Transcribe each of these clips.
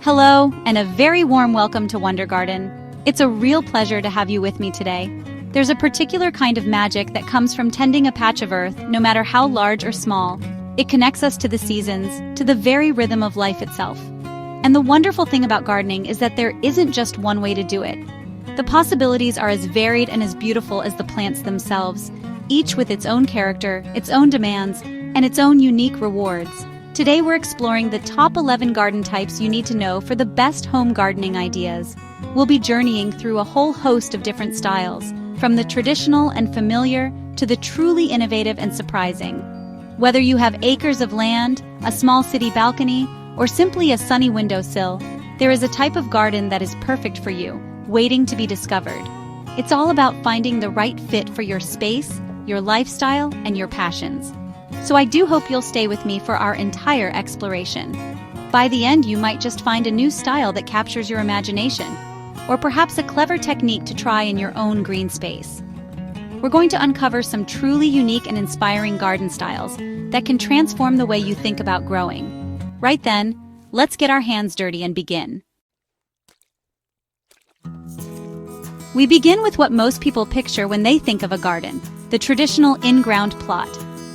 Hello, and a very warm welcome to Wonder Garden. It's a real pleasure to have you with me today. There's a particular kind of magic that comes from tending a patch of earth, no matter how large or small. It connects us to the seasons, to the very rhythm of life itself. And the wonderful thing about gardening is that there isn't just one way to do it. The possibilities are as varied and as beautiful as the plants themselves, each with its own character, its own demands, and its own unique rewards. Today we're exploring the top 11 garden types you need to know for the best home gardening ideas. We'll be journeying through a whole host of different styles, from the traditional and familiar to the truly innovative and surprising. Whether you have acres of land, a small city balcony, or simply a sunny windowsill, there is a type of garden that is perfect for you, waiting to be discovered. It's all about finding the right fit for your space, your lifestyle, and your passions. So I do hope you'll stay with me for our entire exploration. By the end, you might just find a new style that captures your imagination, or perhaps a clever technique to try in your own green space. We're going to uncover some truly unique and inspiring garden styles that can transform the way you think about growing. Right then, let's get our hands dirty and begin. We begin with what most people picture when they think of a garden, the traditional in-ground plot.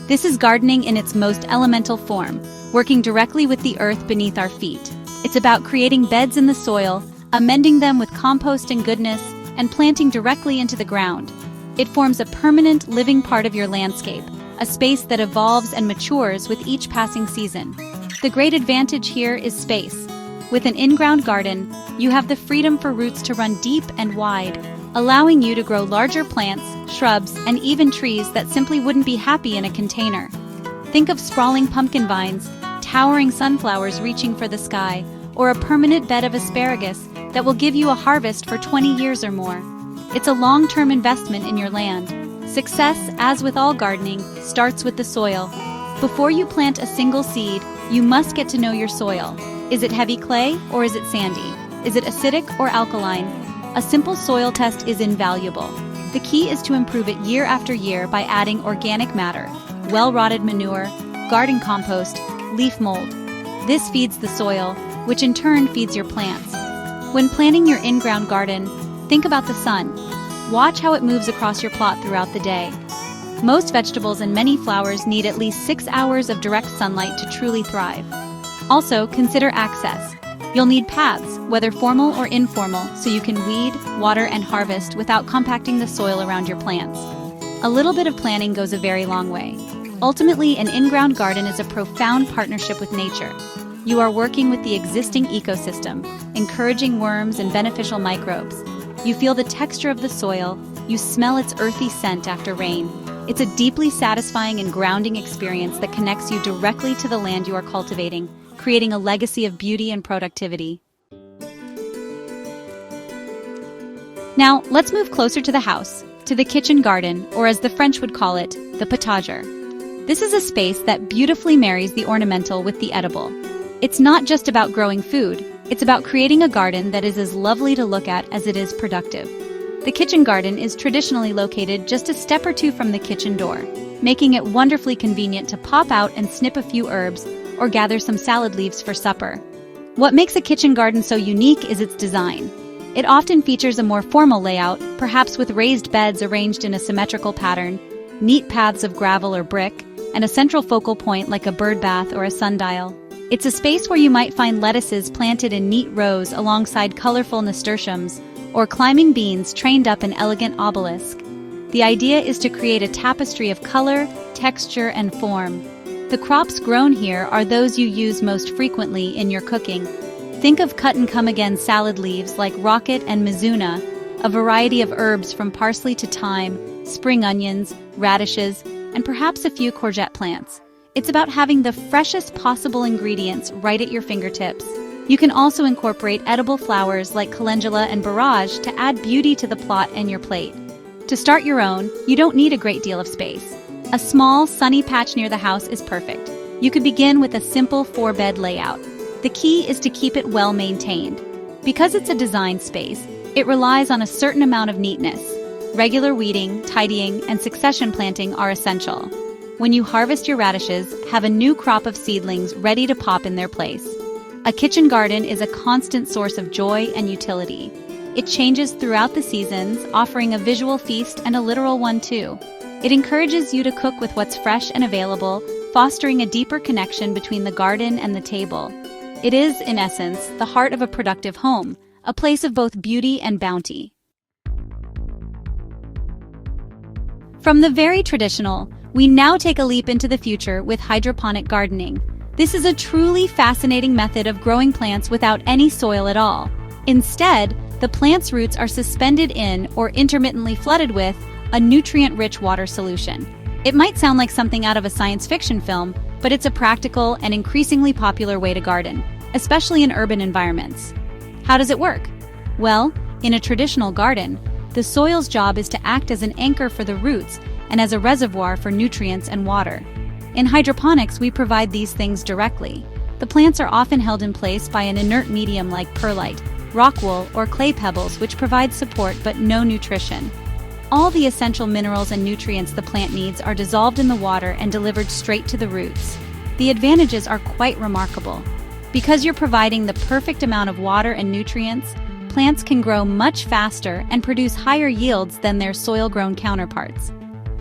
This is gardening in its most elemental form, working directly with the earth beneath our feet. It's about creating beds in the soil, amending them with compost and goodness, and planting directly into the ground. It forms a permanent, living part of your landscape, a space that evolves and matures with each passing season. The great advantage here is space. With an in-ground garden, you have the freedom for roots to run deep and wide, allowing you to grow larger plants, shrubs, and even trees that simply wouldn't be happy in a container. Think of sprawling pumpkin vines, towering sunflowers reaching for the sky, or a permanent bed of asparagus that will give you a harvest for 20 years or more. It's a long-term investment in your land. Success, as with all gardening, starts with the soil. Before you plant a single seed, you must get to know your soil. Is it heavy clay or is it sandy? Is it acidic or alkaline? A simple soil test is invaluable. The key is to improve it year after year by adding organic matter, well-rotted manure, garden compost, leaf mold. This feeds the soil, which in turn feeds your plants. When planning your in-ground garden, think about the sun. Watch how it moves across your plot throughout the day. Most vegetables and many flowers need at least 6 hours of direct sunlight to truly thrive. Also, consider access. You'll need paths, whether formal or informal, so you can weed, water, and harvest without compacting the soil around your plants. A little bit of planning goes a very long way. Ultimately, an in-ground garden is a profound partnership with nature. You are working with the existing ecosystem, encouraging worms and beneficial microbes. You feel the texture of the soil, you smell its earthy scent after rain. It's a deeply satisfying and grounding experience that connects you directly to the land you are cultivating, creating a legacy of beauty and productivity. Now, let's move closer to the house, to the kitchen garden, or as the French would call it, the potager. This is a space that beautifully marries the ornamental with the edible. It's not just about growing food, it's about creating a garden that is as lovely to look at as it is productive. The kitchen garden is traditionally located just a step or two from the kitchen door, making it wonderfully convenient to pop out and snip a few herbs or gather some salad leaves for supper. What makes a kitchen garden so unique is its design. It often features a more formal layout, perhaps with raised beds arranged in a symmetrical pattern, neat paths of gravel or brick, and a central focal point like a bird bath or a sundial. It's a space where you might find lettuces planted in neat rows alongside colorful nasturtiums, or climbing beans trained up an elegant obelisk. The idea is to create a tapestry of color, texture, and form. The crops grown here are those you use most frequently in your cooking. Think of cut-and-come-again salad leaves like rocket and mizuna, a variety of herbs from parsley to thyme, spring onions, radishes, and perhaps a few courgette plants. It's about having the freshest possible ingredients right at your fingertips. You can also incorporate edible flowers like calendula and borage to add beauty to the plot and your plate. To start your own, you don't need a great deal of space. A small, sunny patch near the house is perfect. You could begin with a simple 4-bed layout. The key is to keep it well maintained. Because it's a design space, it relies on a certain amount of neatness. Regular weeding, tidying, and succession planting are essential. When you harvest your radishes, have a new crop of seedlings ready to pop in their place. A kitchen garden is a constant source of joy and utility. It changes throughout the seasons, offering a visual feast and a literal one too. It encourages you to cook with what's fresh and available, fostering a deeper connection between the garden and the table. It is, in essence, the heart of a productive home, a place of both beauty and bounty. From the very traditional, we now take a leap into the future with hydroponic gardening. This is a truly fascinating method of growing plants without any soil at all. Instead, the plant's roots are suspended in or intermittently flooded with a nutrient-rich water solution. It might sound like something out of a science fiction film, but it's a practical and increasingly popular way to garden, especially in urban environments. How does it work? Well, in a traditional garden, the soil's job is to act as an anchor for the roots and as a reservoir for nutrients and water. In hydroponics, we provide these things directly. The plants are often held in place by an inert medium like perlite, rock wool, or clay pebbles, which provide support but no nutrition. All the essential minerals and nutrients the plant needs are dissolved in the water and delivered straight to the roots. The advantages are quite remarkable. Because you're providing the perfect amount of water and nutrients, plants can grow much faster and produce higher yields than their soil-grown counterparts.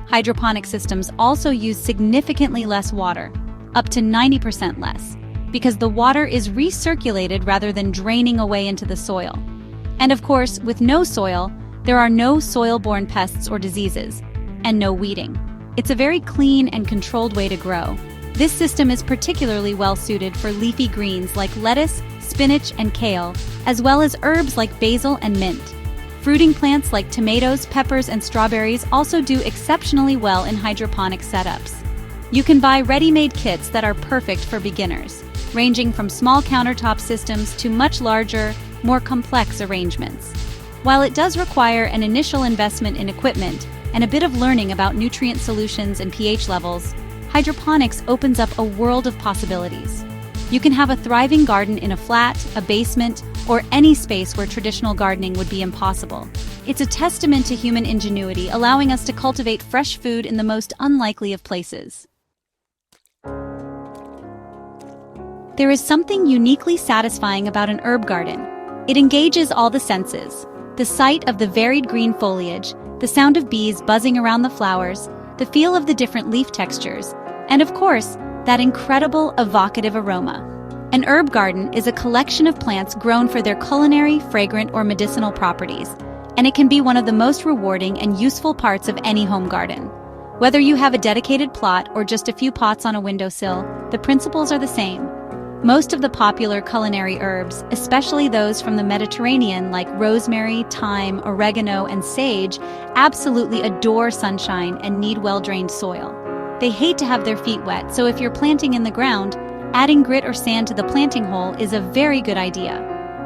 Hydroponic systems also use significantly less water, up to 90% less, because the water is recirculated rather than draining away into the soil. And of course, with no soil, there are no soil-borne pests or diseases, and no weeding. It's a very clean and controlled way to grow. This system is particularly well-suited for leafy greens like lettuce, spinach, and kale, as well as herbs like basil and mint. Fruiting plants like tomatoes, peppers, and strawberries also do exceptionally well in hydroponic setups. You can buy ready-made kits that are perfect for beginners, ranging from small countertop systems to much larger, more complex arrangements. While it does require an initial investment in equipment and a bit of learning about nutrient solutions and pH levels, hydroponics opens up a world of possibilities. You can have a thriving garden in a flat, a basement, or any space where traditional gardening would be impossible. It's a testament to human ingenuity, allowing us to cultivate fresh food in the most unlikely of places. There is something uniquely satisfying about an herb garden. It engages all the senses. The sight of the varied green foliage, the sound of bees buzzing around the flowers, the feel of the different leaf textures, and of course, that incredible evocative aroma. An herb garden is a collection of plants grown for their culinary, fragrant, or medicinal properties, and it can be one of the most rewarding and useful parts of any home garden. Whether you have a dedicated plot or just a few pots on a windowsill, the principles are the same. Most of the popular culinary herbs, especially those from the Mediterranean like rosemary, thyme, oregano, and sage, absolutely adore sunshine and need well-drained soil. They hate to have their feet wet, so if you're planting in the ground, adding grit or sand to the planting hole is a very good idea.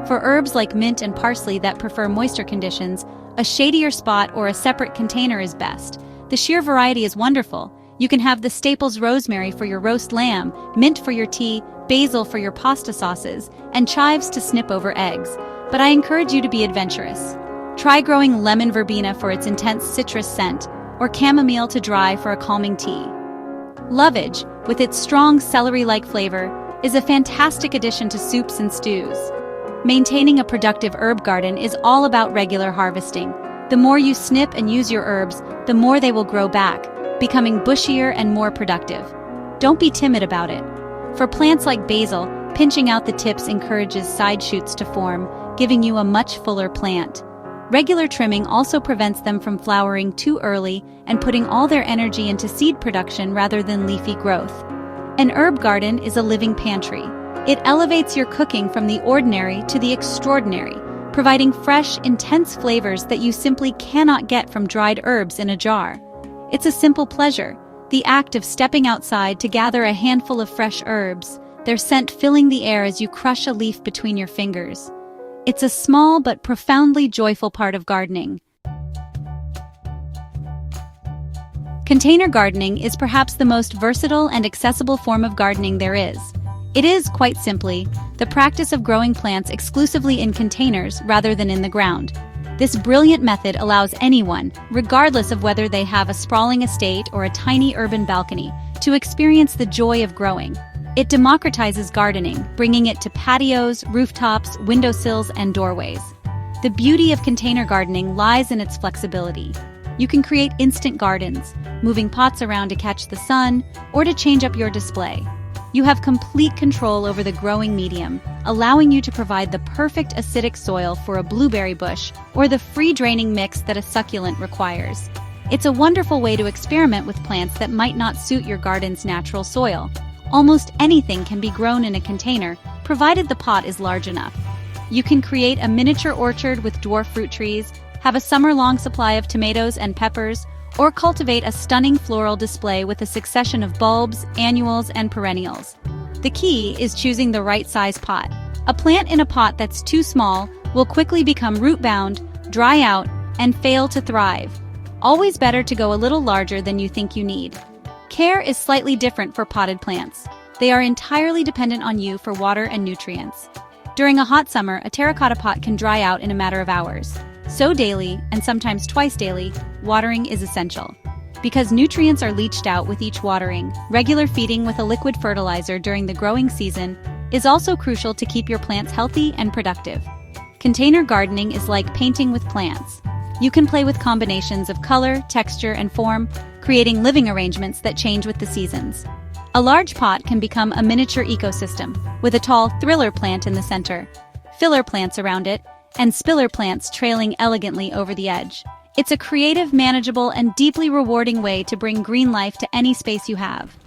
For herbs like mint and parsley that prefer moisture conditions, a shadier spot or a separate container is best. The sheer variety is wonderful. You can have the staples rosemary for your roast lamb, mint for your tea, basil for your pasta sauces, and chives to snip over eggs. But I encourage you to be adventurous. Try growing lemon verbena for its intense citrus scent, or chamomile to dry for a calming tea. Lovage, with its strong celery-like flavor, is a fantastic addition to soups and stews. Maintaining a productive herb garden is all about regular harvesting. The more you snip and use your herbs, the more they will grow back, becoming bushier and more productive. Don't be timid about it. For plants like basil, pinching out the tips encourages side shoots to form, giving you a much fuller plant. Regular trimming also prevents them from flowering too early and putting all their energy into seed production rather than leafy growth. An herb garden is a living pantry. It elevates your cooking from the ordinary to the extraordinary, providing fresh, intense flavors that you simply cannot get from dried herbs in a jar. It's a simple pleasure, the act of stepping outside to gather a handful of fresh herbs, their scent filling the air as you crush a leaf between your fingers. It's a small but profoundly joyful part of gardening. Container gardening is perhaps the most versatile and accessible form of gardening there is. It is, quite simply, the practice of growing plants exclusively in containers rather than in the ground. This brilliant method allows anyone, regardless of whether they have a sprawling estate or a tiny urban balcony, to experience the joy of growing. It democratizes gardening, bringing it to patios, rooftops, windowsills, and doorways. The beauty of container gardening lies in its flexibility. You can create instant gardens, moving pots around to catch the sun or to change up your display. You have complete control over the growing medium, allowing you to provide the perfect acidic soil for a blueberry bush or the free-draining mix that a succulent requires. It's a wonderful way to experiment with plants that might not suit your garden's natural soil. Almost anything can be grown in a container, provided the pot is large enough. You can create a miniature orchard with dwarf fruit trees, have a summer-long supply of tomatoes and peppers, or cultivate a stunning floral display with a succession of bulbs, annuals, and perennials. The key is choosing the right size pot. A plant in a pot that's too small will quickly become root-bound, dry out, and fail to thrive. Always better to go a little larger than you think you need. Care is slightly different for potted plants. They are entirely dependent on you for water and nutrients. During a hot summer, a terracotta pot can dry out in a matter of hours. So daily, and sometimes twice daily, watering is essential. Because nutrients are leached out with each watering, regular feeding with a liquid fertilizer during the growing season is also crucial to keep your plants healthy and productive. Container gardening is like painting with plants. You can play with combinations of color, texture, and form, creating living arrangements that change with the seasons. A large pot can become a miniature ecosystem, with a tall thriller plant in the center, filler plants around it, and spiller plants trailing elegantly over the edge. It's a creative, manageable, and deeply rewarding way to bring green life to any space you have.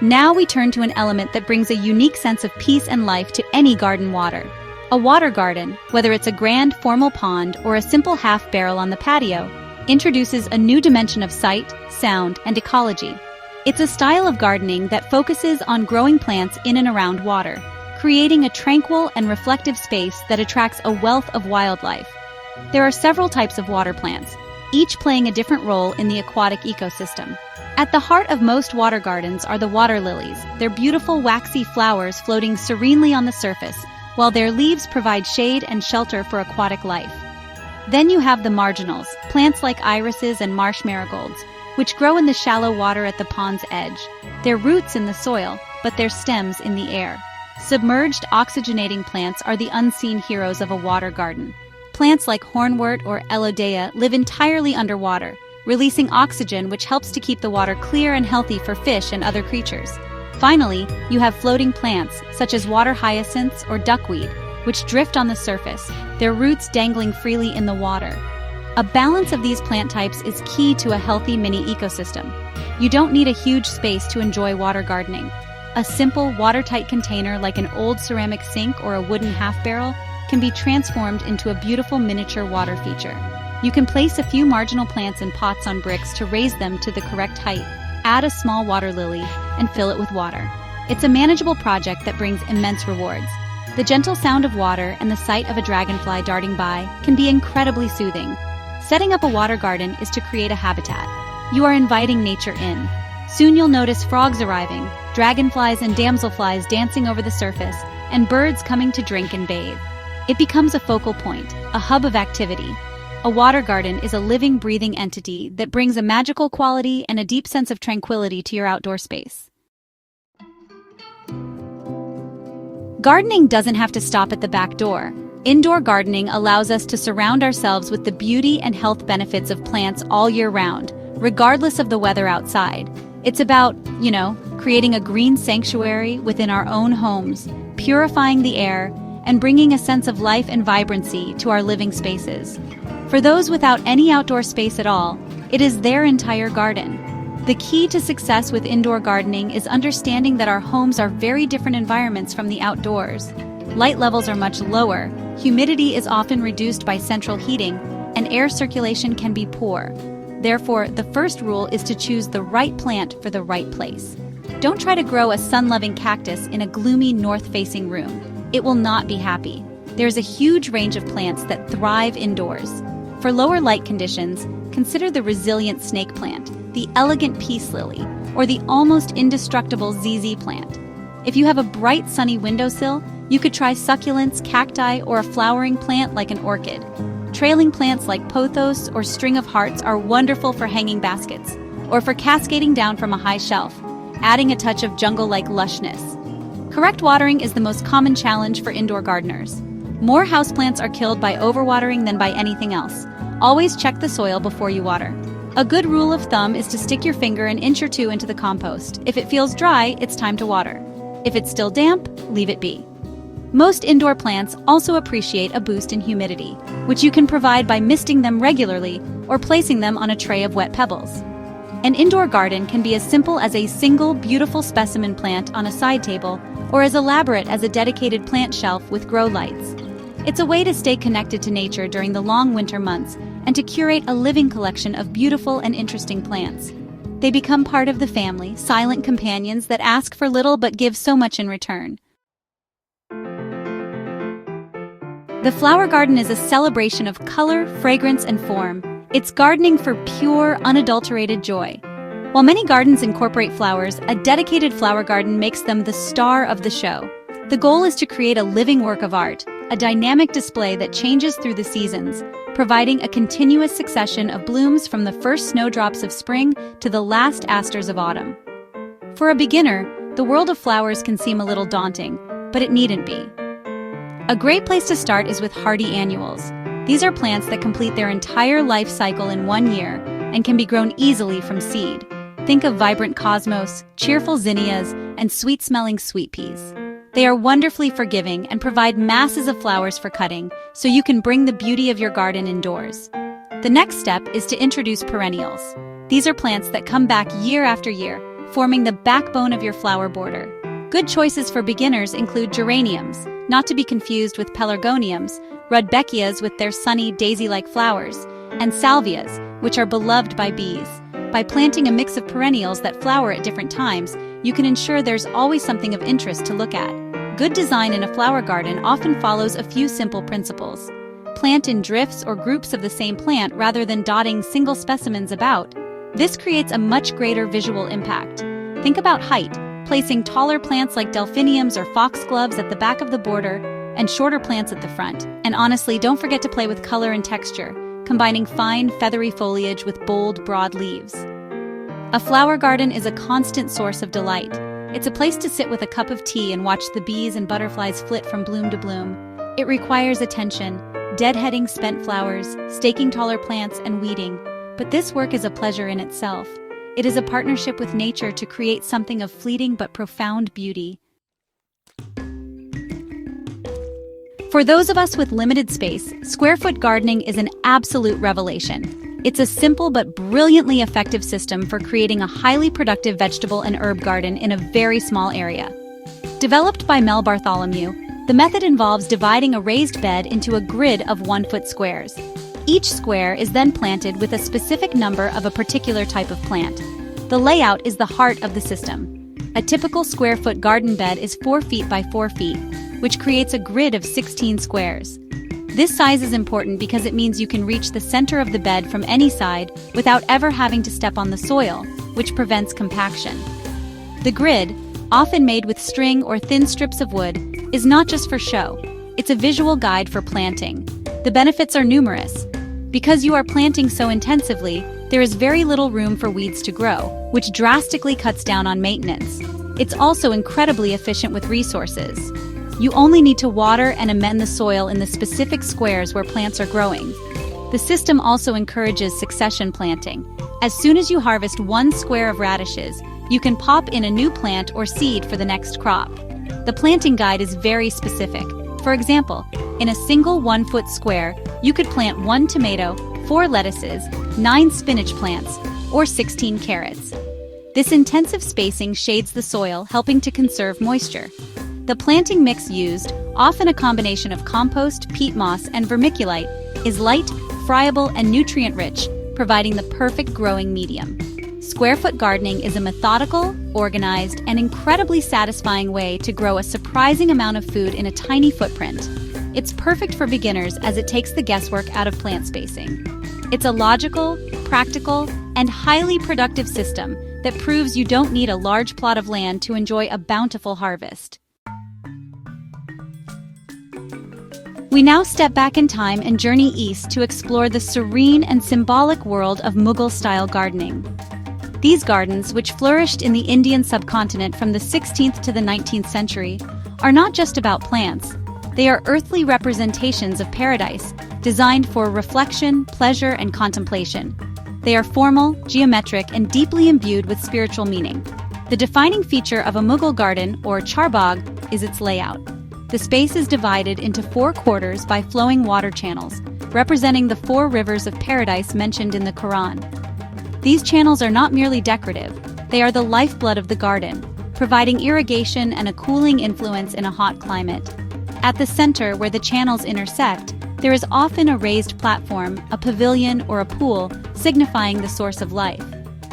Now we turn to an element that brings a unique sense of peace and life to any garden water. A water garden, whether it's a grand formal pond or a simple half barrel on the patio, introduces a new dimension of sight, sound, and ecology. It's a style of gardening that focuses on growing plants in and around water, creating a tranquil and reflective space that attracts a wealth of wildlife. There are several types of water plants, each playing a different role in the aquatic ecosystem. At the heart of most water gardens are the water lilies, their beautiful waxy flowers floating serenely on the surface, while their leaves provide shade and shelter for aquatic life. Then you have the marginals, plants like irises and marsh marigolds, which grow in the shallow water at the pond's edge, their roots in the soil, but their stems in the air. Submerged, oxygenating plants are the unseen heroes of a water garden. Plants like hornwort or elodea live entirely underwater, releasing oxygen which helps to keep the water clear and healthy for fish and other creatures. Finally, you have floating plants, such as water hyacinths or duckweed, which drift on the surface, their roots dangling freely in the water. A balance of these plant types is key to a healthy mini ecosystem. You don't need a huge space to enjoy water gardening. A simple, watertight container like an old ceramic sink or a wooden half barrel can be transformed into a beautiful miniature water feature. You can place a few marginal plants in pots on bricks to raise them to the correct height, add a small water lily, and fill it with water. It's a manageable project that brings immense rewards. The gentle sound of water and the sight of a dragonfly darting by can be incredibly soothing. Setting up a water garden is to create a habitat. You are inviting nature in. Soon you'll notice frogs arriving, dragonflies and damselflies dancing over the surface, and birds coming to drink and bathe. It becomes a focal point, a hub of activity. A water garden is a living, breathing entity that brings a magical quality and a deep sense of tranquility to your outdoor space. Gardening doesn't have to stop at the back door. Indoor gardening allows us to surround ourselves with the beauty and health benefits of plants all year round, regardless of the weather outside. It's about, creating a green sanctuary within our own homes, purifying the air, and bringing a sense of life and vibrancy to our living spaces. For those without any outdoor space at all, it is their entire garden. The key to success with indoor gardening is understanding that our homes are very different environments from the outdoors. Light levels are much lower, humidity is often reduced by central heating, and air circulation can be poor. Therefore, the first rule is to choose the right plant for the right place. Don't try to grow a sun-loving cactus in a gloomy north-facing room. It will not be happy. There's a huge range of plants that thrive indoors. For lower light conditions, consider the resilient snake plant, the elegant peace lily, or the almost indestructible ZZ plant. If you have a bright sunny windowsill, you could try succulents, cacti, or a flowering plant like an orchid. Trailing plants like pothos or string of hearts are wonderful for hanging baskets, or for cascading down from a high shelf, adding a touch of jungle-like lushness. Correct watering is the most common challenge for indoor gardeners. More houseplants are killed by overwatering than by anything else. Always check the soil before you water. A good rule of thumb is to stick your finger an inch or two into the compost. If it feels dry, it's time to water. If it's still damp, leave it be. Most indoor plants also appreciate a boost in humidity, which you can provide by misting them regularly or placing them on a tray of wet pebbles. An indoor garden can be as simple as a single beautiful specimen plant on a side table or as elaborate as a dedicated plant shelf with grow lights. It's a way to stay connected to nature during the long winter months and to curate a living collection of beautiful and interesting plants. They become part of the family, silent companions that ask for little but give so much in return. The flower garden is a celebration of color, fragrance, and form. It's gardening for pure, unadulterated joy. While many gardens incorporate flowers, a dedicated flower garden makes them the star of the show. The goal is to create a living work of art, a dynamic display that changes through the seasons, providing a continuous succession of blooms from the first snowdrops of spring to the last asters of autumn. For a beginner, the world of flowers can seem a little daunting, but it needn't be. A great place to start is with hardy annuals. These are plants that complete their entire life cycle in 1 year and can be grown easily from seed. Think of vibrant cosmos, cheerful zinnias, and sweet-smelling sweet peas. They are wonderfully forgiving and provide masses of flowers for cutting, so you can bring the beauty of your garden indoors. The next step is to introduce perennials. These are plants that come back year after year, forming the backbone of your flower border. Good choices for beginners include geraniums, not to be confused with pelargoniums, rudbeckias with their sunny daisy-like flowers, and salvias, which are beloved by bees. By planting a mix of perennials that flower at different times, you can ensure there's always something of interest to look at. Good design in a flower garden often follows a few simple principles. Plant in drifts or groups of the same plant rather than dotting single specimens about. This creates a much greater visual impact. Think about height, placing taller plants like delphiniums or foxgloves at the back of the border and shorter plants at the front. And honestly, don't forget to play with color and texture, combining fine, feathery foliage with bold, broad leaves. A flower garden is a constant source of delight. It's a place to sit with a cup of tea and watch the bees and butterflies flit from bloom to bloom. It requires attention, deadheading spent flowers, staking taller plants, and weeding. But this work is a pleasure in itself. It is a partnership with nature to create something of fleeting but profound beauty. For those of us with limited space, square-foot gardening is an absolute revelation. It's a simple but brilliantly effective system for creating a highly productive vegetable and herb garden in a very small area. Developed by Mel Bartholomew, the method involves dividing a raised bed into a grid of 1-foot squares. Each square is then planted with a specific number of a particular type of plant. The layout is the heart of the system. A typical square-foot garden bed is 4 feet by 4 feet, which creates a grid of 16 squares. This size is important because it means you can reach the center of the bed from any side without ever having to step on the soil, which prevents compaction. The grid, often made with string or thin strips of wood, is not just for show. It's a visual guide for planting. The benefits are numerous. Because you are planting so intensively, there is very little room for weeds to grow, which drastically cuts down on maintenance. It's also incredibly efficient with resources. You only need to water and amend the soil in the specific squares where plants are growing. The system also encourages succession planting. As soon as you harvest 1 square of radishes, you can pop in a new plant or seed for the next crop. The planting guide is very specific. For example, in a single 1-foot square, you could plant 1 tomato, 4 lettuces, 9 spinach plants, or 16 carrots. This intensive spacing shades the soil, helping to conserve moisture. The planting mix used, often a combination of compost, peat moss, and vermiculite, is light, friable, and nutrient-rich, providing the perfect growing medium. Square-foot gardening is a methodical, organized, and incredibly satisfying way to grow a surprising amount of food in a tiny footprint. It's perfect for beginners as it takes the guesswork out of plant spacing. It's a logical, practical, and highly productive system that proves you don't need a large plot of land to enjoy a bountiful harvest. We now step back in time and journey east to explore the serene and symbolic world of Mughal-style gardening. These gardens, which flourished in the Indian subcontinent from the 16th to the 19th century, are not just about plants. They are earthly representations of paradise, designed for reflection, pleasure, and contemplation. They are formal, geometric, and deeply imbued with spiritual meaning. The defining feature of a Mughal garden, or charbagh, is its layout. The space is divided into 4 quarters by flowing water channels, representing the 4 rivers of paradise mentioned in the Quran. These channels are not merely decorative, they are the lifeblood of the garden, providing irrigation and a cooling influence in a hot climate. At the center, where the channels intersect, there is often a raised platform, a pavilion, or a pool, signifying the source of life.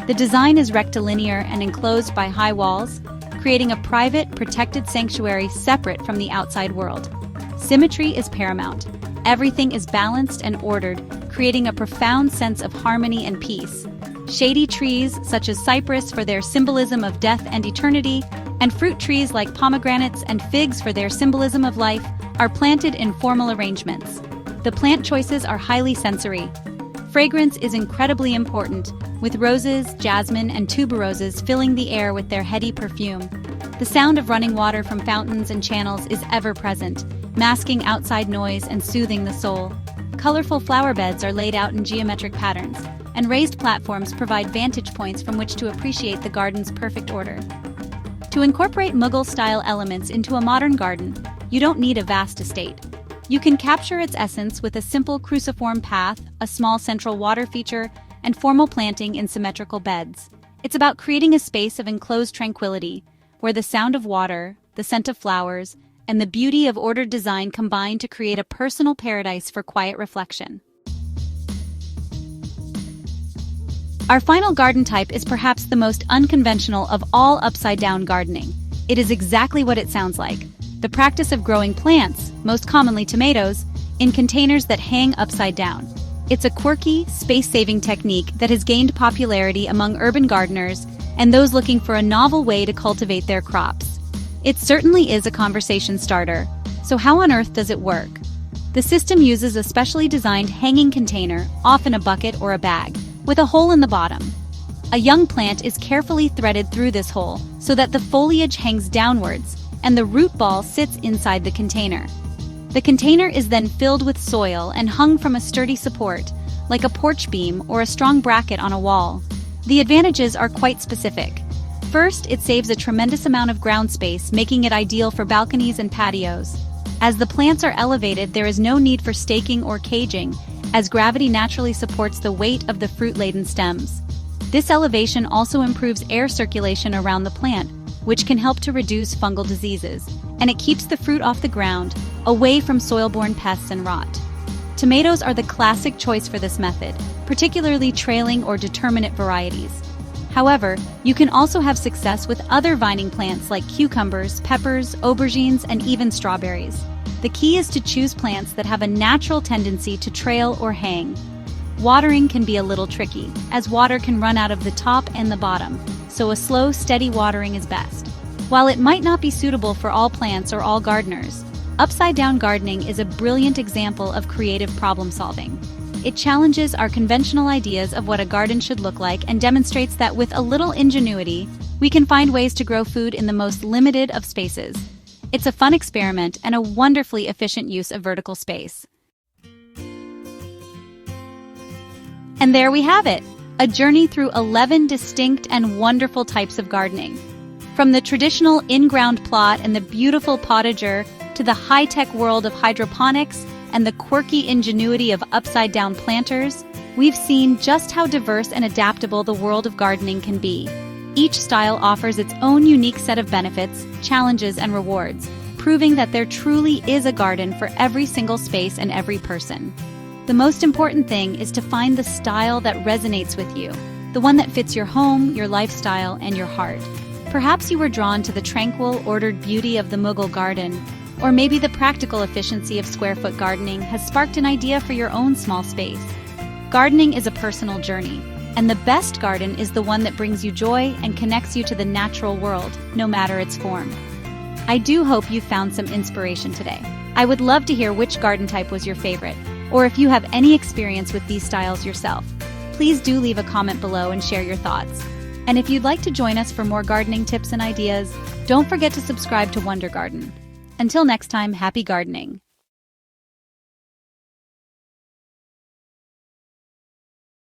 The design is rectilinear and enclosed by high walls, creating a private, protected sanctuary separate from the outside world. Symmetry is paramount. Everything is balanced and ordered, creating a profound sense of harmony and peace. Shady trees, such as cypress for their symbolism of death and eternity, and fruit trees like pomegranates and figs for their symbolism of life, are planted in formal arrangements. The plant choices are highly sensory. Fragrance is incredibly important, with roses, jasmine, and tuberoses filling the air with their heady perfume. The sound of running water from fountains and channels is ever present, masking outside noise and soothing the soul. Colorful flower beds are laid out in geometric patterns, and raised platforms provide vantage points from which to appreciate the garden's perfect order. To incorporate Mughal-style elements into a modern garden, you don't need a vast estate. You can capture its essence with a simple cruciform path, a small central water feature, and formal planting in symmetrical beds. It's about creating a space of enclosed tranquility, where the sound of water, the scent of flowers, and the beauty of ordered design combine to create a personal paradise for quiet reflection. Our final garden type is perhaps the most unconventional of all upside-down gardening. It is exactly what it sounds like: the practice of growing plants, most commonly tomatoes, in containers that hang upside down. It's a quirky, space-saving technique that has gained popularity among urban gardeners and those looking for a novel way to cultivate their crops. It certainly is a conversation starter. So how on earth does it work? The system uses a specially designed hanging container, often a bucket or a bag, with a hole in the bottom. A young plant is carefully threaded through this hole so that the foliage hangs downwards and the root ball sits inside the container. The container is then filled with soil and hung from a sturdy support, like a porch beam or a strong bracket on a wall. The advantages are quite specific. First, it saves a tremendous amount of ground space, making it ideal for balconies and patios. As the plants are elevated, there is no need for staking or caging, as gravity naturally supports the weight of the fruit-laden stems. This elevation also improves air circulation around the plant, which can help to reduce fungal diseases, and it keeps the fruit off the ground, away from soil-borne pests and rot. Tomatoes are the classic choice for this method, particularly trailing or determinate varieties. However, you can also have success with other vining plants like cucumbers, peppers, aubergines, and even strawberries. The key is to choose plants that have a natural tendency to trail or hang. Watering can be a little tricky, as water can run out of the top and the bottom, so a slow, steady watering is best. While it might not be suitable for all plants or all gardeners, upside-down gardening is a brilliant example of creative problem-solving. It challenges our conventional ideas of what a garden should look like and demonstrates that with a little ingenuity, we can find ways to grow food in the most limited of spaces. It's a fun experiment and a wonderfully efficient use of vertical space. And there we have it, a journey through 11 distinct and wonderful types of gardening. From the traditional in-ground plot and the beautiful potager to the high-tech world of hydroponics and the quirky ingenuity of upside-down planters, we've seen just how diverse and adaptable the world of gardening can be. Each style offers its own unique set of benefits, challenges, and rewards, proving that there truly is a garden for every single space and every person. The most important thing is to find the style that resonates with you, the one that fits your home, your lifestyle, and your heart. Perhaps you were drawn to the tranquil, ordered beauty of the Mughal garden, or maybe the practical efficiency of square-foot gardening has sparked an idea for your own small space. Gardening is a personal journey, and the best garden is the one that brings you joy and connects you to the natural world, no matter its form. I do hope you found some inspiration today. I would love to hear which garden type was your favorite, or if you have any experience with these styles yourself. Please do leave a comment below and share your thoughts. And if you'd like to join us for more gardening tips and ideas, don't forget to subscribe to Wonder Garden. Until next time, happy gardening.